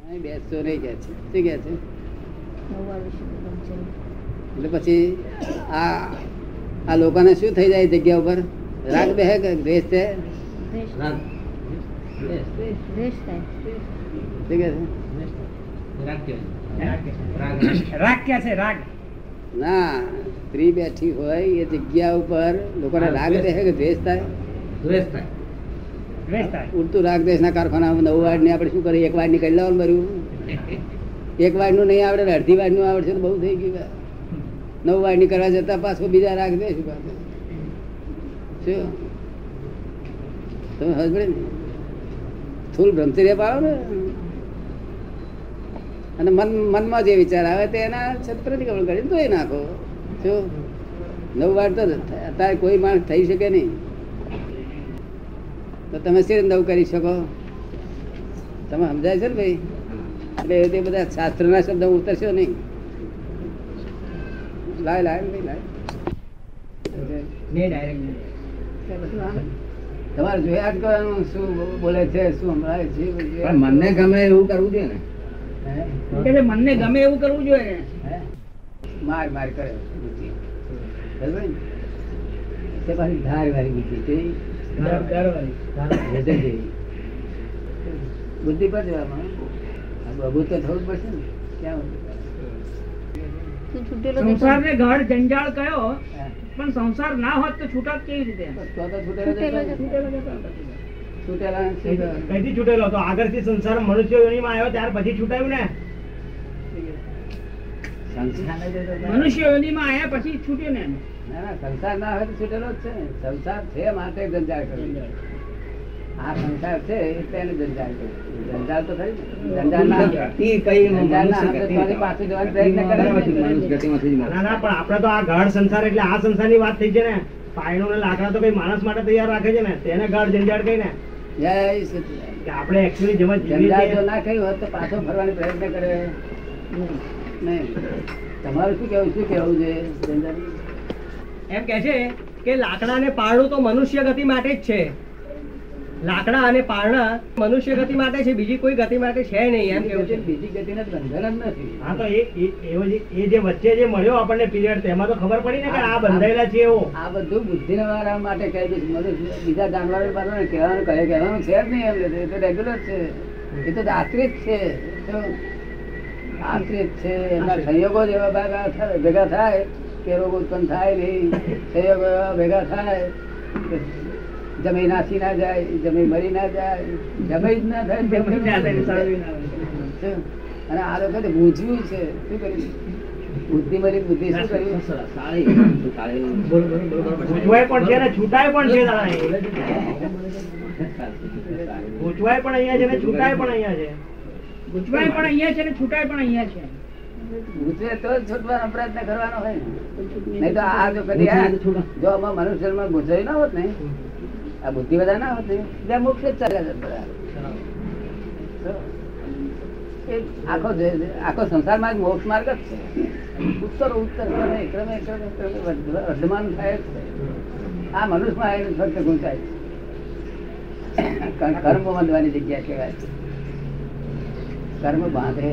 બેસતો નહીં કે છે શું કે છે એટલે પછી આ લોકોને શું થઈ જાય જગ્યા ઉપર રાગ બેહે કે દ્વેષ છે ના સ્ત્રી બેઠી હોય એ જગ્યા ઉપર લોકોને રાગ બેહે કે દ્વેષ થાય ઉડતું રાગ દેશ ના કારખાના 9 વાડ ને આપણે શું કરીએ 1 વાડ ની કરી લાવવાનું ભર્યું 1 વાડ નું નહીં આવડે અડધી વાડ નું આવડશે તો બહુ થઈ ગયું 9 વાડ ની કરવા જતા પાછો બીજા રાગ દે શું તમે હસબડે ને થોડું ભ્રમચર્ય પાડો ને અને મનમાં જે વિચાર આવે તે એના પ્રતિક્રમણ કરીને ધોઈ નાખો શું 9 વાડ તો અત્યારે કોઈ માણસ થઈ શકે નહીં તો તમે શી નવ કરી શકો તમે સમજાય છે ને ભાઈ એટલે એ બધા શાસ્ત્રના શબ્દ ઉતરશો નહીં લાય તમારે જોયા જ કરવાનું શું બોલે છે શું સંભળાય છે મનને ગમે એવું કરવું જોઈએ ને મનને ગમે એવું કરવું જોઈએ ને માર કરે બુદ્ધિ તે પાછી ધાર વાળી બુદ્ધિ બુદ્ધિ પર જવામાં બબુ તો થવું પડશે ને ક્યાં સંસાર ને ઘર જંજાળ કયો પણ સંસાર ના હોત તો છૂટા કેવી રીતે છૂટેલો તો આગળથી સંસાર મનુષ્ય યોનિમાં આવ્યો ત્યાર પછી છૂટાયું ને મનુષ્ય યોનિમાં આવ્યા પછી છૂટ્યું ને સંસાર ના હોય તો છૂટેલો જ છે ને સંસાર છે માટે જંજાળ કર્યું આ સંસાર છે એટલે એને જંજાળ કર્યું જંજાળ તો થઈ પાછું જવાનો પ્રયત્ન કરે પણ આપડે તો આ ગાઢ સંસાર એટલે આ સંસાર ની વાત થઈ છે ને પાયણો ને લાકડા તો કઈ માણસ માટે તૈયાર રાખે છે ને તેને ગાઢ જંજાળ કઈ ને આપણે એકચ્યુઅલી જેમાં જંજાળ જો ના કર્યું હોત તો પાછો ફરવાનો પ્રયત્ન કરે નહીં તમારું શું કેવું છે જંજાળ એમ કે છે કે લાકડા ને પારણું તો મનુષ્ય ગતિ માટે જ છે લાકડા અને પારણા મનુષ્ય ગતિ માટે છે બીજી કોઈ ગતિ માટે છે નહીં એમ કેવું છે બીજી ગતિને બંધન જ નથી હા તો એ જે વચ્ચે જે મળ્યો આપણને પીરિયડ તેમાં તો ખબર પડી ને કે આ બંધાયેલા છે એવો આ બધું બુદ્ધિ વાળા માટે કહી દઉં બીજા જાનવરો કહેવાનું છે જ નહીં એમ એ તો રેગ્યુલર છે એ તો આશ્રિત છે આશ્રિત છે એના સંયોગો જ એવા ભેગા થાય કે રોગ ઉત્પન્ન થાય નહીં સંયોગો એવા ભેગા થાય જમીન નાસી ના જાય જમીન મરી ના જાય જમીન જ ના થાય અને આ લોકો પૂછ્યું છે શું કર્યું બુદ્ધિ મરી બુદ્ધિ શું કર્યું છૂટાય પણ છે પૂછવાય પણ અહીંયા છે ને છૂટાય પણ અહીંયા છે પૂછવાય પણ અહીંયા છે ને છૂટાય પણ અહીંયા છે પૂછે તો છૂટવાનો પ્રયત્ન કરવાનો હોય નહીં તો આ જો કદી જો આમાં મનુષ્યમાં ગુજારી ના હોત ને આ બુદ્ધિ બધા ના હોત ને ત્યાં મોક્ષ જ ચાલ્યા આખો સંસારમાં મોક્ષ માર્ગ જ છે ઉત્તર ક્રમે વર્ધમાન થાય આ મનુષ્યમાં આવીને ફક્ત ગુંચાય કર્મ બાંધવાની જગ્યા કહેવાય છે કર્મ બાંધે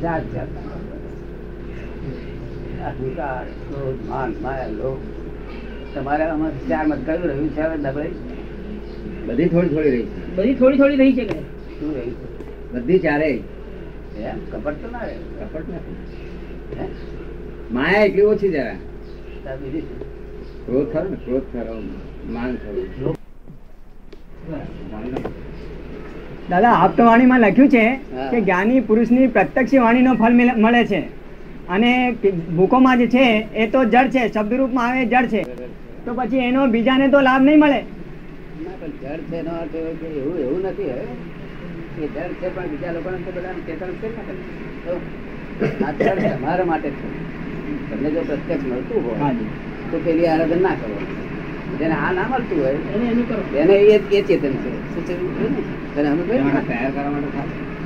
જાત જાત અહંકાર ક્રોધ માન માયા લોભ તમારે આમાં 4 મત કયું રહ્યું છે હવે દબાઈ બધી થોડી રહી છે બધી થોડી રહી છે કે શું રહ્યું છે બધી ચારે એમ કપટ તો ના રહે કપટ નથી માયા એટલી ઓછી જરા ક્રોધ ખરો માન ખરો દાદા આપતવાણીમાં લખ્યું છે કે જ્ઞાની પુરુષની પ્રત્યક્ષ વાણીનો ફળ મળે છે અને ભૂકોમાં જે છે એ તો જડ છે શબ્દ રૂપમાં આવે જડ છે તો પછી એનો બીજાને તો લાભ નહીં મળે જડ છે એનો અર્થ એવું નથી એ જડ છે પણ બીજા લોકોને તો બધા ચેતન છે આ જડ તમારા માટે છે તમને જો પ્રત્યક્ષ મળતું હોય તો પેલી આરાધન ના કરો જેને આ ના મળતું હોય એને એ ચેતન છે શું છે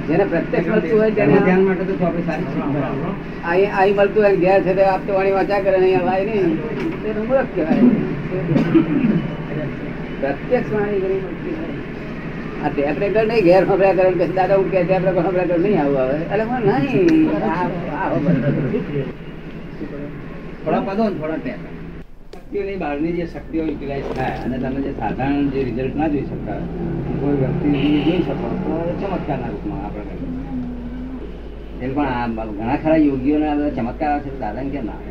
જેને પ્રત્યક્ષ મળતું હોય તેને ધ્યાન માટે તો આપણે સારી અહીં મળતું હોય ઘેર છે આપતો વાણી વાંચા કરે અહીંયા ભાઈ નહીં તેનું મૂર્ખ કહેવાય પ્રત્યક્ષ વાણી ઘણી મળતી હોય આ ટેપ રેકર્ડ નહીં ઘેર ખબરા કરે કે દાદા હું કે ટેપ રેકર્ડ ખબરા કરે નહીં આવું આવે એટલે મને નહીં થોડા પદો ને થોડા ટેપ શક્તિઓની બહારની જે શક્તિઓ યુટિલાઇઝ થાય અને તમે જે સાધારણ જે રિઝલ્ટ ના જોઈ શકતા કોઈ વ્યક્તિ જોઈ શકો તો ચમત્કારના રૂપમાં આપણે એ પણ આ ઘણા ખરા યોગીઓને આ બધા ચમત્કાર આવે છે દાદાને કેમ ના આવે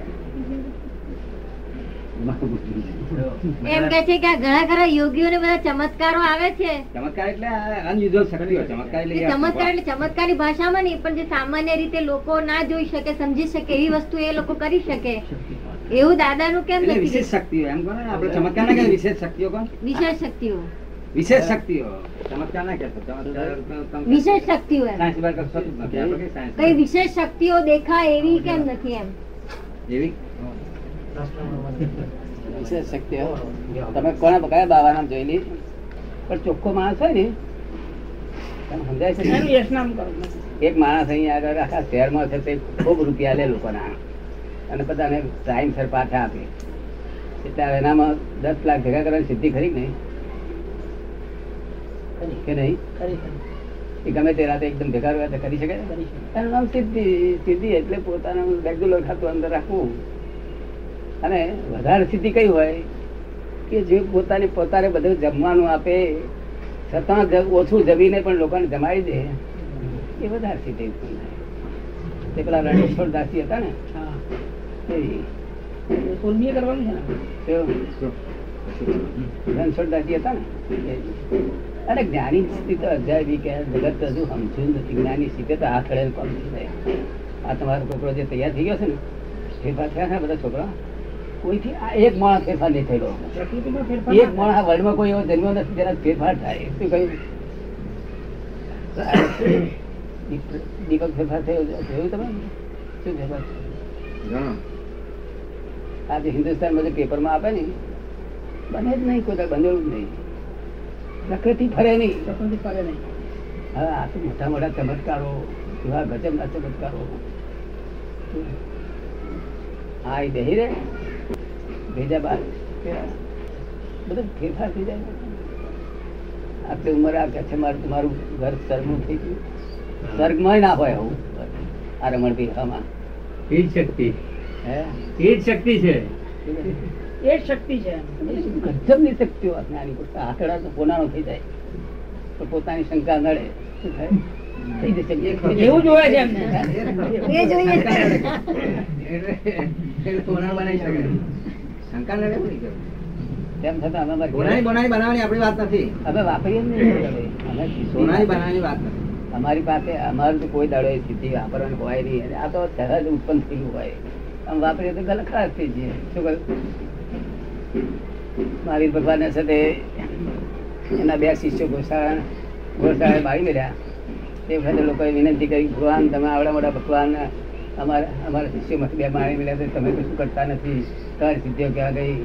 એમ કે છે કે આ ઘણા ખરા યોગીઓને બધા ચમત્કારો આવે છે. ચમત્કાર એટલે અનયુઝ્યુઅલ શક્તિઓ. ચમત્કાર એટલે ચમત્કાર એટલે ચમત્કારી ભાષામાં નહીં, પણ જે સામાન્ય રીતે લોકો ના જોઈ શકે, સમજી શકે એવી વસ્તુ એ લોકો કરી શકે, એવું દાદાનું કેમ એટલે નથી? વિશેષ શક્તિઓ એમ કહો ને આપણે ચમત્કાર ના કહીએ, વિશેષ શક્તિઓ કોણ? વિશેષ શક્તિઓ. વિશેષ શક્તિઓ ચમત્કાર ના કહેતો. વિશેષ શક્તિઓ એમ. સાયન્સ બાર કશું જ નથી. આપણે કઈ સાયન્સ કઈ વિશેષ શક્તિઓ દેખાય એવી કેમ નથી એમ? એવી વિશેષ શક્તિઓ તમે કોના કયા બાવા નામ જોયેલી? પણ ચોખ્ખો માણસ હોય ને તમે સમજાય છે. એક માણસ અહીંયા આગળ આખા શહેરમાં છે તે ખૂબ રૂપિયા લે લોકોના અને બધાને ટાઈમ સર પાછા આપે એટલે એનામાં 10 લાખ ભેગા કરવાની સિદ્ધિ ખરી નહીં કે નહીં? એ ગમે તે રાતે એકદમ ભેગા રહ્યા કરી શકે. એનું નામ સિદ્ધિ. સિદ્ધિ એટલે પોતાનું રેગ્યુલર ખાતું અંદર રાખવું. અને વધારે સિદ્ધિ કઈ હોય કે જે પોતાને બધું જમવાનું આપે છતાં ઓછું જમીને પણ લોકોને જમાડી દે એ વધારે સિદ્ધિ. તે પેલા રણેશ્વર દાસી હતા ને રણછોડદાસજી હતા ને અને જ્ઞાની સ્થિતિ તો અજાયબી કે જગત હજુ સમજ્યું નથી. જ્ઞાની સ્થિતિ તો આ ખડે કોમ આ તમારો છોકરો જે તૈયાર થઈ ગયો છે ને ફેરફાર થયા છે બધા છોકરા કોઈથી આ એક માણસ ફેરફાર નહીં થયેલો. એક માણસ આ વર્લ્ડમાં કોઈ એવો જન્મ્યો નથી જેના ફેરફાર થાય. શું કહ્યું? દીપક ફેરફાર થયો જોયું તમે? શું ફેરફાર? આજે હિન્દુસ્તાનમાં જે પેપરમાં આપે ને બને જ નહીં, કોઈ બનેલું જ નહીં. પ્રકૃતિ ફરે નહીં. હવે આ તો મોટા મોટા ચમત્કારો એવા ગજબના ચમત્કારો હા એ બેહી રે ભેજા બાદ બધું ફેરફાર થઈ જાય. આટલી ઉંમરે આ કે છે મારું ઘર સ્વર્ગનું થઈ ગયું. સ્વર્ગમાં ના હોય આવું આ રમણ પીવામાં. એ શક્તિ હે એ શક્તિ છે. એ શક્તિ છે. ગજબની શક્તિઓ જ્ઞાની આંકડા તો પોનાનો થઈ જાય તો પોતાની શંકા નડે શું થાય? થઈ જશે. એવું જોવે છે એમને. એ જોઈએ શંકા નડે તેમ છતાં અમે સોનાની બનાવવાની આપણી વાત નથી. અમે વાપરીએ જ નહીં. અમે સોનાની બનાવવાની વાત નથી. અમારી પાસે અમારું તો કોઈ દાડો એ સ્થિતિ વાપરવાની હોય નહીં. આ તો સહજ ઉત્પન્ન થયેલું હોય. આમ વાપરીએ તો ગલત ખરાબ થઈ જઈએ. શું કહ્યું? મહાવીર ભગવાન સાથે એના 2 શિષ્યો ગોશાળા બાળી મળ્યા. તે વખતે લોકોએ વિનંતી કરી ભગવાન તમે આવડા મોટા ભગવાન અમારા શિષ્યોમાંથી 2 મારી મળ્યા તો તમે તો શું કરતા નથી? તમારી સિદ્ધિઓ ક્યાં ગઈ?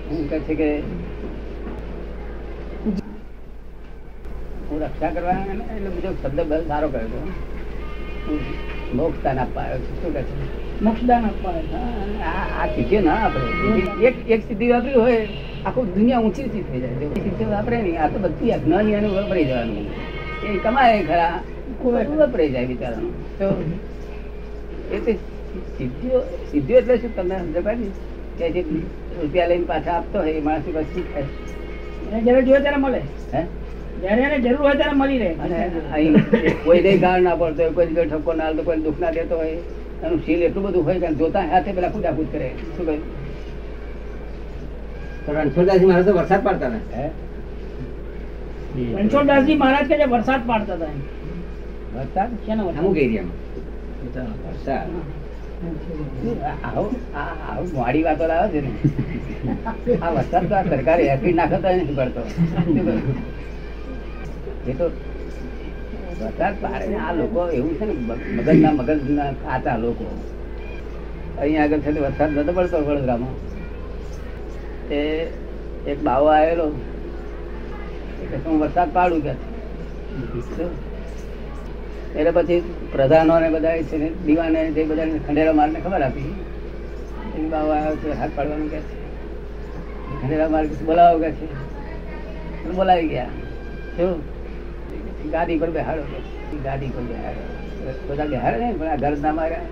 હું કહે છે કે હું રક્ષા કરવાના એટલે બીજો શબ્દ બહુ સારો કર્યો હતો. મોક્ષદાન આપવા આવ્યો છું. શું કહે છે? મોક્ષદાન આપવા. આ સિદ્ધિઓ ના આપણે એક સિદ્ધિ વાપરી હોય આખું દુનિયા ઊંચી ઊંચી થઈ જાય. સિદ્ધિઓ વાપરે નહીં. આ તો બધી અજ્ઞાની અને વપરાઈ જવાનું. એ કમાય ખરા વપરાઈ જાય બિચારાનું. તો એ તો સિદ્ધિઓ એટલે શું તમને સમજ ને કે જે રૂપિયા લઈને પાછા આપતો હોય એ માણસ શું થાય? જયારે જોઈએ ત્યારે મળે. હે જયારે એને જરૂર હોય ત્યારે મળી રહે. અને અહીં કોઈ ગાળ ના પડતો હોય, કોઈ ઠપકો ના આવતો, કોઈ દુઃખ ના દેતો હોય, એનું શીલ એટલું બધું હોય કે જોતા હાથે પેલા કૂદાકૂદ કરે. શું કહ્યું? રણછોડદાસજી મહારાજ તો વરસાદ પાડતા ને. રણછોડદાસજી મહારાજ કે જે વરસાદ પાડતા હતા. વરસાદ શેનો વરસાદ? અમુક એરિયામાં વરસાદ. આવું મોડી વાતો લાવે છે ને. આ વરસાદ તો આ સરકારે એસિડ નાખતો નથી પડતો. એ તો વરસાદ પાડે ને. આ લોકો એવું છે ને મગજના કાચા લોકો. અહીંયા આગળ છે વરસાદ નતો પડતો વડોદરામાં. એ એક બાવો આવેલો હું વરસાદ પાડું કે એટલે પછી પ્રધાનો ને બધા છે ને દીવાને જે બધા ખંડેરા મારને ખબર આપી બાવો આવ્યો છે હાથ પાડવાનું કે ખંડેરા માર બોલાવો કે છે ડોક્ટર બોલાવી ગયા. શું ગાડી પર બેહાડો, ગાડી પર બેહાડો. બધા બેહાડે ને પણ આ ઘર ના માર્યા.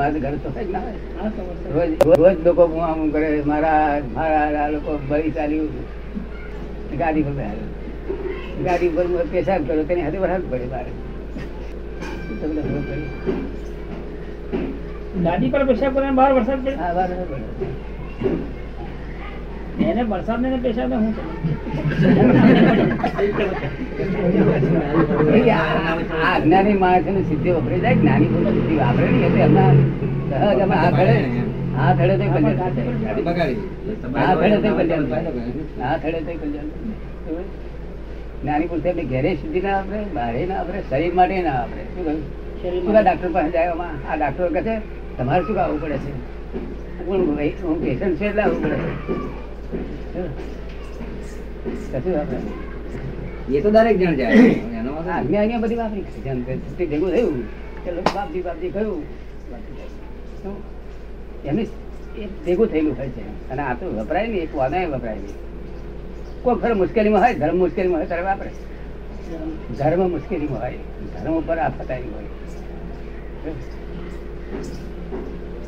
મારે ઘર તો કઈ ના હોય. રોજ લોકો હું કરે મારા લોકો બળી ચાલ્યું. ગાડી પર બેહાડે, ગાડી પર પેશાબ કરો તેની હાથે વરસાદ પડે. મારે ગાડી પર પેશાબ કરે બહાર વરસાદ પડે. હા, વરસાદ પડે. એને વરસાદ ને પેશાબ ને શું અજ્ઞાની માણસ સિદ્ધિ વપરાઈ જાય. જ્ઞાની પુરુષ સિદ્ધિ વાપરે નહીં. એમના સહજ અમે આ ખડે આ થડે તો કલ્યાણ, આ થડે તો કલ્યાણ, આ થડે તો કલ્યાણ. જ્ઞાની પુરુષ એમની ઘેરે સિદ્ધિ ના વાપરે, બહારે ના વાપરે, શરીર માટે ના વાપરે. શું કહ્યું? ડોક્ટર પાસે જાય, આ ડોક્ટર કહે છે તમારે શું આવવું પડે છે? હું પેશન્ટ છે એટલે આવવું પડે છે. એ તો દરેક જણ જાય. આજ્ઞા બધી વાપરી ભેગું થયું કે બાપજી બાપજી કહ્યું એમની ભેગું થયેલું હોય છે. અને આ તો વપરાય નહીં, એક વાના વપરાય નહીં. કોઈ ખરે મુશ્કેલીમાં હોય, ધર્મ મુશ્કેલીમાં હોય ત્યારે વાપરે. ધર્મ મુશ્કેલીમાં હોય, ધર્મ ઉપર આ ફટાઈ હોય.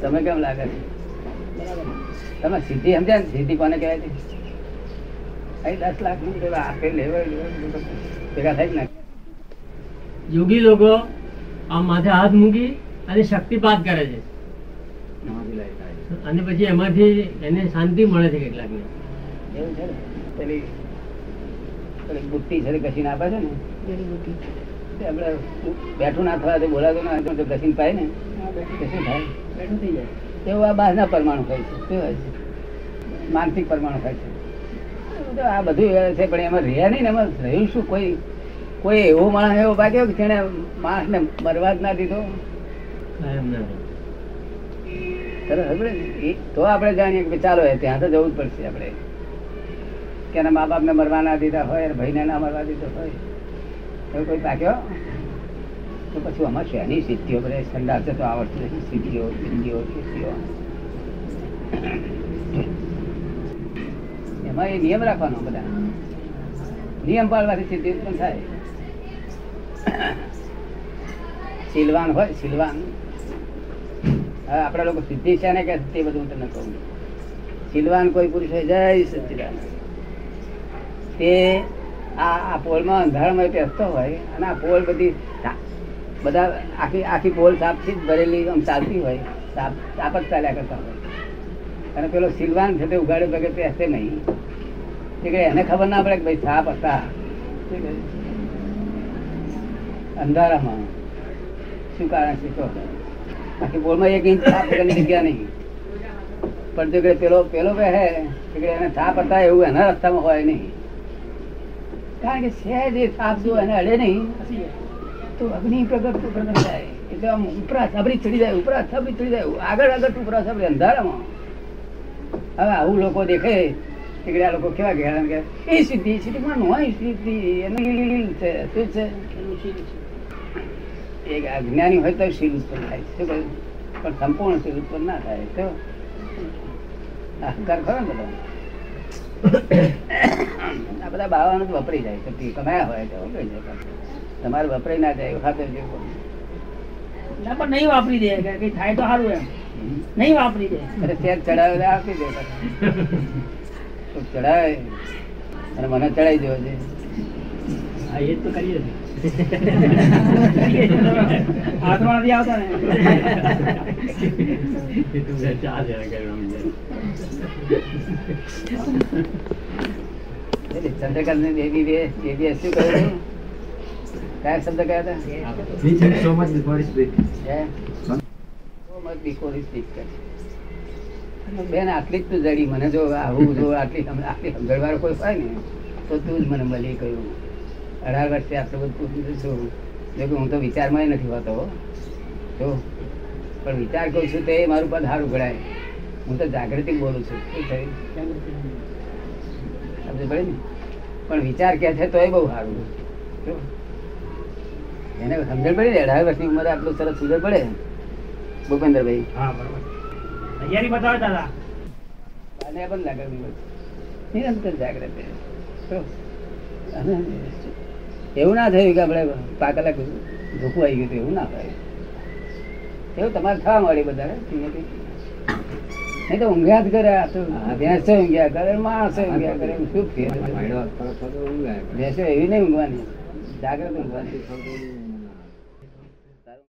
તમે કેમ લાગે છે? તમે સિદ્ધિ સમજ્યા ને? સિદ્ધિ કોને કહેવાય છે? 10 લાખ આપે લેવા ભેગા થાય ને. યોગી લોકો આ માથે હાથ મૂકી અને શક્તિપાત કરે છે અને પછી એમાંથી એને શાંતિ મળે છે કેટલાક ને. એવું છે ને, પેલી બુટ્ટી છે ઘસીને આપે છે ને, આપડે બેઠું ના થવા બોલાતું ના ઘસીને પાય ને, શું થાય? બેઠું થઈ જાય. એવું આ બહારના પરમાણુ ખાય છે. શું હોય છે? માનસિક પરમાણુ ખાય છે. આ બધું છે પણ એમાં રહ્યા નહીં ને. એમાં રહ્યું શું? કોઈ એવો માણસ એવો ભાગ્યો કે જેને માણસ ને મરવા જ ના દીધો. તો આપણે જાણીએ કે ચાલો ત્યાં તો જવું જ પડશે. આપણે કે એના મા બાપ ને મરવા ના દીધા હોય, ભાઈ ને ના મરવા દીધો હોય, એવું કોઈ પાક્યો તો પછી આમાં શેની સિદ્ધિઓ બધે સંદાસ તો આવડતું નથી. સિદ્ધિઓ સિદ્ધિઓ સિદ્ધિઓ એમાં એ નિયમ રાખવાનો. બધા નિયમ પાળવાથી સિદ્ધિ ઉત્પન્ન થાય. શીલવાન હોય, શીલવાન. હવે આપડા લોકો સિદ્ધિ છે ને કે તે બધું તમને કહું. શીલવાન કોઈ પુરુષ હોય, જય સચ્ચિદાનંદ, તે આ પોલમાં અંધારામાં બેસતો હોય અને આ પોલ બધી બધા આખી પોલ સાપથી જ ભરેલી આમ ચાલતી હોય, સાપ જ ચાલ્યા કરતા હોય. અને પેલો શીલવાન છે તે ઉગાડે વગર બેસે નહીં. એને ખબર ના પડે કે ભાઈ સાપ હતા અંધારામાં. શું કારણ છે? તો આખી પોલમાં 1 ઇંચ સાપ વગરની જગ્યા નહીં. પણ જો પેલો કહે એને સાપ હતા એવું એના રસ્તામાં હોય નહીં. કારણ કે સહેજ એ સાપ જો એને અડે નહીં તો અગ્નિ પ્રગટ થાય. એટલે આમ ઉપરા સાબરી ચડી જાય, ઉપરા સાબરી ચડી જાય, આગળ ઉપરા સાબરી અંધારામાં. હવે આવું લોકો દેખે આ લોકો કેવા ગયા કે એ સિદ્ધિ સિદ્ધિમાં હોય સિદ્ધિ એનું છે. શું છે? એક અજ્ઞાની હોય તો શીલ ઉત્પન્ન થાય. શું કહ્યું? પણ સંપૂર્ણ શીલ ઉત્પન્ન ના થાય. તો અહંકાર ખરો ને બધો. આ બધા બાવાનું તો વપરાઈ જાય. કમાયા હોય તો વપરાઈ જાય. તમારે વપરાઈ ના જાય ખાતે જેવું પણ નહીં વાપરી દે. કઈ થાય તો સારું એમ નહીં વાપરી દે. અરે શેર ચડાવે આપી દે. ચડાવે અને મને ચડાવી દેવો છે. હા, એ તો કરીએ હાથમાં નથી આવતા ને. ચંદ્રકાંત ની બેબી શું કહ્યું? કયા શબ્દ કયા હતા? બેન આટલી જ તું જડી. મને જો આવું જો આટલી સમજણવાર કોઈ હોય ને તો તું જ મને મળી કહ્યું. 18 વર્ષે આટલું બધું પૂછું છું. જો કે હું તો વિચારમાં નથી હોતો જો, પણ વિચાર કરું છું તે મારું પદ સારું ગણાય. હું તો જાગૃતિ બોલું છું. શું થયું? સમજ પડે ને? પણ વિચાર કે છે તો એ બહુ સારું. એને સમજણ પડે ને 18 વર્ષની ઉંમરે આટલું સરસ સમજણ પડે. ભૂપેન્દ્રભાઈ તૈયારી બતાવે દાદા. પણ લાગે નિરંતર જાગ્રત રહે. તો અને એવું ના થયું કે આપણે પાકલા ધોકું આવી ગયું, એવું ના થાય. એવું તમારે થવા મળે બધા, નહીં તો ઊંઘ્યા જ કરે. આ તો ભેંસો ઊંઘ્યા કરે, માણસો ઊંઘ્યા કરે, શું ફેર? ભેંસો એવી નહીં ઊંઘવાની, જાગ્રત ઊંઘવાની.